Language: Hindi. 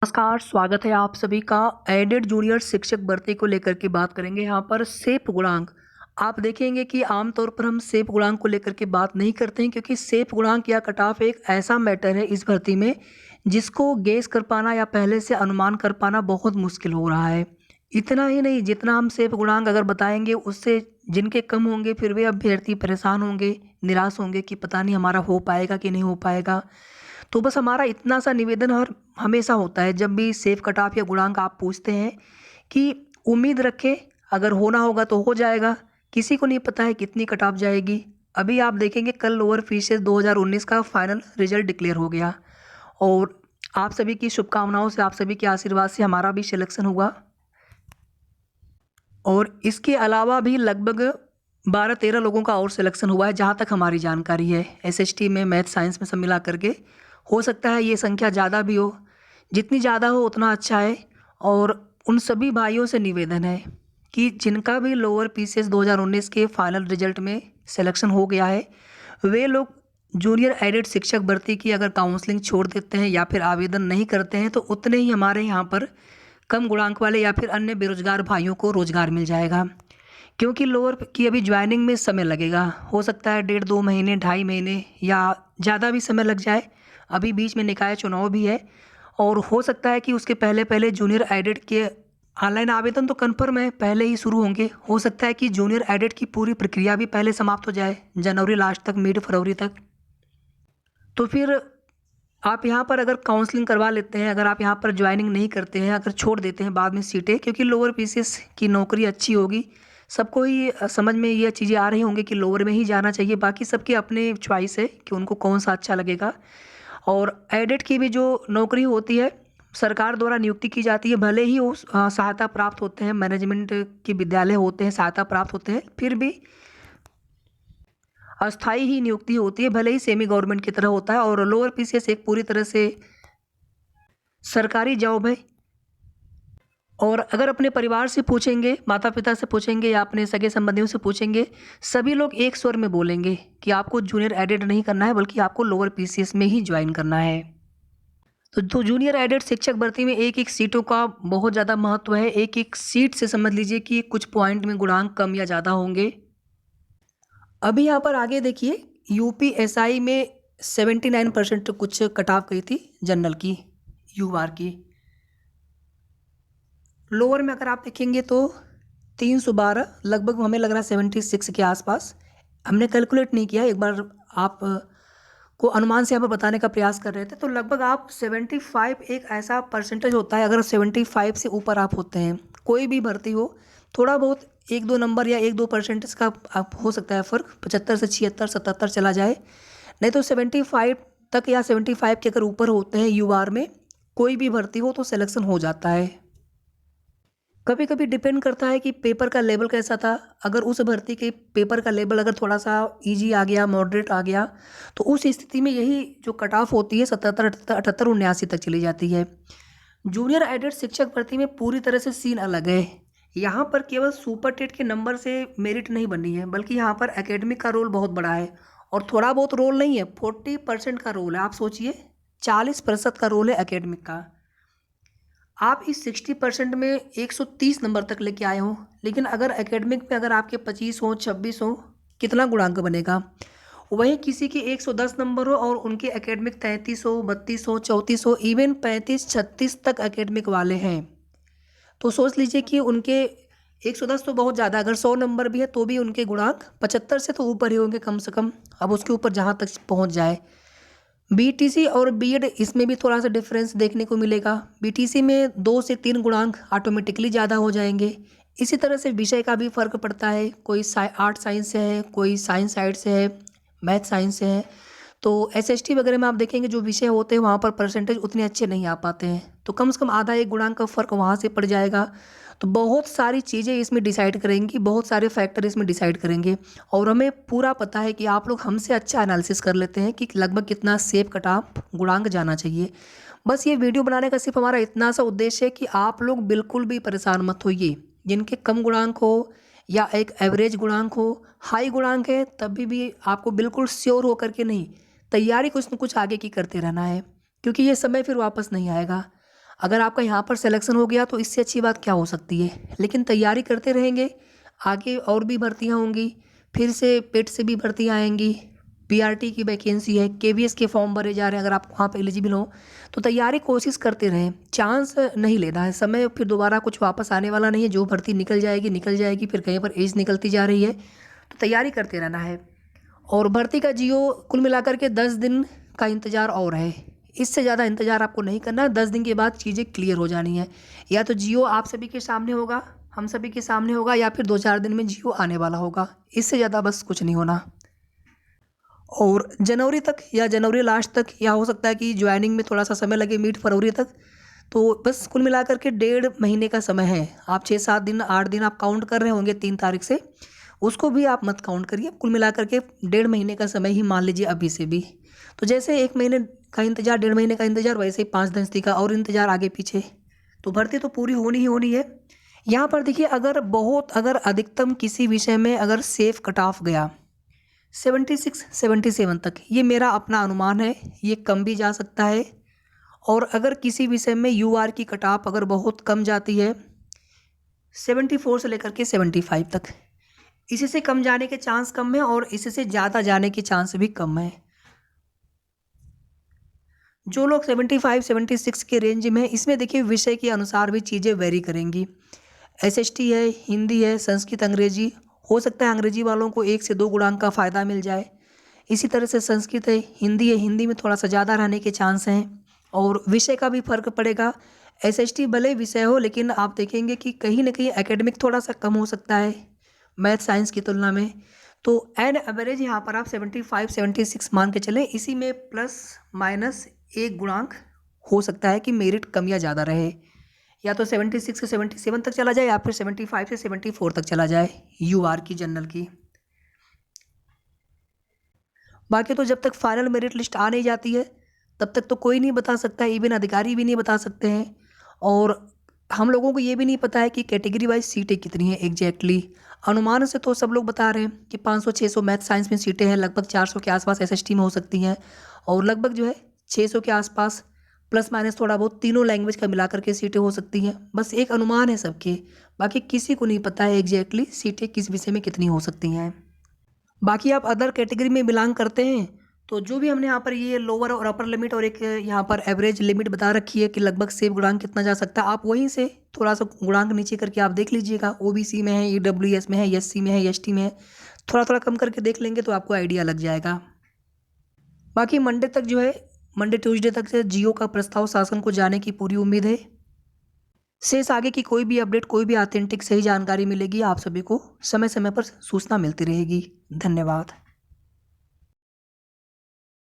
नमस्कार, स्वागत है आप सभी का। एडेड जूनियर शिक्षक भर्ती को लेकर के बात करेंगे। यहाँ पर सेप गुणांक आप देखेंगे कि आमतौर पर हम सेप गुणांक को लेकर के बात नहीं करते हैं, क्योंकि सेप गुणांक या कट ऑफ एक ऐसा मैटर है इस भर्ती में जिसको गेस कर पाना या पहले से अनुमान कर पाना बहुत मुश्किल हो रहा है। इतना ही नहीं, जितना हम सेप गुणांक अगर बताएंगे उससे जिनके कम होंगे फिर वे अभ्यर्थी परेशान होंगे, निराश होंगे कि पता नहीं हमारा हो पाएगा कि नहीं हो पाएगा। तो बस हमारा इतना सा निवेदन हर हमेशा होता है जब भी सेफ कट ऑफ या गुणांक आप पूछते हैं कि उम्मीद रखें, अगर होना होगा तो हो जाएगा। किसी को नहीं पता है कितनी कट ऑफ जाएगी। अभी आप देखेंगे कल लोअर फीसेस 2019 का फाइनल रिजल्ट डिक्लेयर हो गया और आप सभी की शुभकामनाओं से, आप सभी के आशीर्वाद से हमारा भी सिलेक्शन हुआ। और इसके अलावा भी लगभग 12-13 लोगों का और सिलेक्शन हुआ है जहाँ तक हमारी जानकारी है। एसएसटी में, मैथ साइंस में सब मिला करके हो सकता है ये संख्या ज़्यादा भी हो। जितनी ज़्यादा हो उतना अच्छा है। और उन सभी भाइयों से निवेदन है कि जिनका भी लोअर पीसीएस 2019 के फाइनल रिजल्ट में सिलेक्शन हो गया है, वे लोग जूनियर एडेड शिक्षक भर्ती की अगर काउंसलिंग छोड़ देते हैं या फिर आवेदन नहीं करते हैं तो उतने ही हमारे यहाँ पर कम गुणांक वाले या फिर अन्य बेरोजगार भाइयों को रोजगार मिल जाएगा। क्योंकि लोअर की अभी ज्वाइनिंग में समय लगेगा, हो सकता है 1.5-2 महीने, 2.5 महीने या ज़्यादा भी समय लग जाए। अभी बीच में निकाय चुनाव भी है और हो सकता है कि उसके पहले पहले जूनियर एडेड के ऑनलाइन आवेदन तो कन्फर्म है पहले ही शुरू होंगे। हो सकता है कि जूनियर एडेड की पूरी प्रक्रिया भी पहले समाप्त हो जाए, जनवरी लास्ट तक, मिड फरवरी तक। तो फिर आप यहाँ पर अगर काउंसलिंग करवा लेते हैं, अगर आप यहाँ पर ज्वाइनिंग नहीं करते हैं, अगर छोड़ देते हैं बाद में सीटें, क्योंकि लोअर पीसीएस की नौकरी अच्छी होगी, सबको ही समझ में ये चीज़ें आ रही होंगी कि लोअर में ही जाना चाहिए। बाकी सबके अपने चॉइस है कि उनको कौन सा अच्छा लगेगा। और एडेड की भी जो नौकरी होती है सरकार द्वारा नियुक्ति की जाती है, भले ही वो सहायता प्राप्त होते हैं, मैनेजमेंट के विद्यालय होते हैं, सहायता प्राप्त होते हैं, फिर भी अस्थाई ही नियुक्ति होती है, भले ही सेमी गवर्नमेंट की तरह होता है। और लोअर पीसीएस एक पूरी तरह से सरकारी जॉब है। और अगर अपने परिवार से पूछेंगे, माता पिता से पूछेंगे या अपने सगे संबंधियों से पूछेंगे, सभी लोग एक स्वर में बोलेंगे कि आपको जूनियर एडेड नहीं करना है बल्कि आपको लोअर पीसीएस में ही ज्वाइन करना है। तो जूनियर एडेड शिक्षक भर्ती में एक एक सीटों का बहुत ज़्यादा महत्व है। एक एक सीट से समझ लीजिए कि कुछ पॉइंट में गुणांक कम या ज़्यादा होंगे। अभी यहाँ पर आगे देखिए, यूपीएसआई में 79% कुछ कट ऑफ गई थी जनरल की, यूआर की। लोअर में अगर आप देखेंगे तो 312, लगभग हमें लग रहा है 76 के आसपास। हमने कैलकुलेट नहीं किया, एक बार आप को अनुमान से यहाँ पर बताने का प्रयास कर रहे थे। तो लगभग आप 75 एक ऐसा परसेंटेज होता है, अगर 75 से ऊपर आप होते हैं, कोई भी भर्ती हो, थोड़ा बहुत 1-2 नंबर या 1-2% का आप हो सकता है फ़र्क, 75 से 76, 77 चला जाए। नहीं तो 75 तक या 75 के अगर ऊपर होते हैं यूआर में, कोई भी भर्ती हो तो सिलेक्शन हो जाता है। कभी कभी डिपेंड करता है कि पेपर का लेवल कैसा था। अगर उस भर्ती के पेपर का लेवल अगर थोड़ा सा इजी आ गया, मॉडरेट आ गया, तो उस स्थिति में यही जो कट ऑफ होती है 77, 78, 79 तक चली जाती है। जूनियर एडेड शिक्षक भर्ती में पूरी तरह से सीन अलग है। यहाँ पर केवल सुपर टेट के नंबर से मेरिट नहीं बनी है, बल्कि यहाँ पर एकेडमिक का रोल बहुत बड़ा है। और थोड़ा बहुत रोल नहीं है, 40% का रोल है। आप सोचिए, 40% का रोल है एकेडमिक का। आप इस 60% में 130 नंबर तक लेके आए हो, लेकिन अगर एकेडमिक में अगर आपके 25 हो, 26 हो, कितना गुणांक बनेगा? वहीं किसी के 110 नंबर हो और उनके एकेडमिक 33 हो, 32 हो, 34 हो, इवन 35-36 तक एकेडमिक वाले हैं, तो सोच लीजिए कि उनके 110 तो बहुत ज़्यादा, अगर 100 नंबर भी है तो भी उनके गुणांक 75 से तो ऊपर ही होंगे कम से कम। अब उसके ऊपर जहाँ तक पहुँच जाए। बीटीसी और बीएड, इसमें भी थोड़ा सा डिफरेंस देखने को मिलेगा। बीटीसी में 2 से 3 गुणांक ऑटोमेटिकली ज़्यादा हो जाएंगे। इसी तरह से विषय का भी फर्क पड़ता है, कोई आर्ट साइंस से है, कोई साइंस साइड से है, मैथ साइंस से है। तो एसएसटी वगैरह में आप देखेंगे जो विषय होते हैं वहाँ पर परसेंटेज उतने अच्छे नहीं आ पाते हैं, तो कम से कम आधा 1 गुणांक का फ़र्क वहाँ से पड़ जाएगा। तो बहुत सारी चीज़ें इसमें डिसाइड करेंगी, बहुत सारे फैक्टर इसमें डिसाइड करेंगे। और हमें पूरा पता है कि आप लोग हमसे अच्छा एनालिसिस कर लेते हैं कि लगभग कितना सेफ कट ऑफ गुणांक जाना चाहिए। बस ये वीडियो बनाने का सिर्फ हमारा इतना सा उद्देश्य है कि आप लोग बिल्कुल भी परेशान मत होइए। जिनके कम गुणांक हो या एक एवरेज गुणांक हो, हाई गुणांक है, तभी भी आपको बिल्कुल श्योर होकर के नहीं, तैयारी कुछ न कुछ आगे की करते रहना है, क्योंकि ये समय फिर वापस नहीं आएगा। अगर आपका यहाँ पर सिलेक्शन हो गया तो इससे अच्छी बात क्या हो सकती है। लेकिन तैयारी करते रहेंगे, आगे और भी भर्तियाँ होंगी, फिर से पेट से भी भर्तियाँ आएंगी, पीआरटी की वैकेंसी है, केवीएस के फॉर्म भरे जा रहे हैं। अगर आप वहाँ पे एलिजिबल हो तो तैयारी कोशिश करते रहें, चांस नहीं लेना है। समय फिर दोबारा कुछ वापस आने वाला नहीं है, जो भर्ती निकल जाएगी, फिर कहीं पर एज निकलती जा रही है, तो तैयारी करते रहना है। और भर्ती का जियो कुल मिलाकर के 10 दिन का इंतज़ार और है, इससे ज़्यादा इंतज़ार आपको नहीं करना है। 10 दिन के बाद चीज़ें क्लियर हो जानी है। या तो जियो आप सभी के सामने होगा, हम सभी के सामने होगा, या फिर 2-4 दिन में जियो आने वाला होगा, इससे ज़्यादा बस कुछ नहीं होना। और जनवरी तक या जनवरी लास्ट तक, या हो सकता है कि ज्वाइनिंग में थोड़ा सा समय लगे मिड फरवरी तक, तो बस कुल मिलाकर के 1.5 महीने का समय है। आप 6-7 दिन 8 दिन आप काउंट कर रहे होंगे 3 तारीख से, उसको भी आप मत काउंट करिए। कुल मिलाकर के 1.5 महीने का समय ही मान लीजिए अभी से भी। तो जैसे 1 महीने का इंतज़ार, 1.5 महीने का इंतज़ार, वैसे ही 5-10 दिन का और इंतज़ार आगे पीछे, तो भर्ती तो पूरी होनी ही होनी है। यहाँ पर देखिए, अगर अधिकतम किसी विषय में अगर सेफ कट ऑफ गया 76-77 तक, ये मेरा अपना अनुमान है, ये कम भी जा सकता है। और अगर किसी विषय में यूआर की कट ऑफ अगर बहुत कम जाती है 74 से लेकर के 75 तक, इससे कम जाने के चांस कम है और इससे ज़्यादा जाने के चांस भी कम है। जो लोग 75-76 के रेंज में, इसमें देखिए विषय के अनुसार भी चीज़ें वेरी करेंगी। एसएसटी है, हिंदी है, संस्कृत, अंग्रेजी, हो सकता है अंग्रेजी वालों को 1 से 2 गुणांक का फ़ायदा मिल जाए। इसी तरह से संस्कृत है, हिंदी में थोड़ा सा ज़्यादा रहने के चांस हैं। और विषय का भी फ़र्क पड़ेगा। एसएसटी भले विषय हो, लेकिन आप देखेंगे कि कहीं ना कहीं एकेडमिक थोड़ा सा कम हो सकता है मैथ साइंस की तुलना में। तो एन एवरेज यहाँ पर आप 75-76 मान के चलें, इसी में प्लस माइनस 1 गुणांक हो सकता है कि मेरिट कम या ज़्यादा रहे, या तो 76 से 77 तक चला जाए, या फिर 75 से 74 तक चला जाए यूआर की, जनरल की। बाकी तो जब तक फाइनल मेरिट लिस्ट आ नहीं जाती है तब तक तो कोई नहीं बता सकता है, इवन अधिकारी भी नहीं बता सकते हैं। और हम लोगों को ये भी नहीं पता है कि कैटेगरी वाइज सीटें कितनी हैं एग्जैक्टली। अनुमान से तो सब लोग बता रहे हैं कि 500-600 मैथ साइंस में सीटें हैं, लगभग 400 के आसपास एसएसटी में हो सकती हैं, और लगभग जो है 600 के आसपास प्लस माइनस थोड़ा बहुत तीनों लैंग्वेज का मिला करके सीटें हो सकती हैं। बस एक अनुमान है सबके, बाकी किसी को नहीं पता है एग्जैक्टली सीटें किस विषय में कितनी हो सकती हैं। बाकी आप अदर कैटेगरी में बिलोंग करते हैं तो जो भी हमने यहाँ पर ये लोअर और अपर लिमिट और एक यहाँ पर एवरेज लिमिट बता रखी है कि लगभग सेव गुणांक कितना जा सकता है, आप वहीं से थोड़ा सा गुणांक नीचे करके आप देख लीजिएगा। ओबीसी में है, ईडब्ल्यूएस में है, एससी में है, एसटी में है, थोड़ा थोड़ा कम करके देख लेंगे तो आपको आइडिया लग जाएगा। बाकी मंडे ट्यूसडे तक से जियो का प्रस्ताव शासन को जाने की पूरी उम्मीद है। शेष आगे की कोई भी अपडेट, कोई भी ऑथेंटिक सही जानकारी मिलेगी, आप सभी को समय समय पर सूचना मिलती रहेगी। धन्यवाद।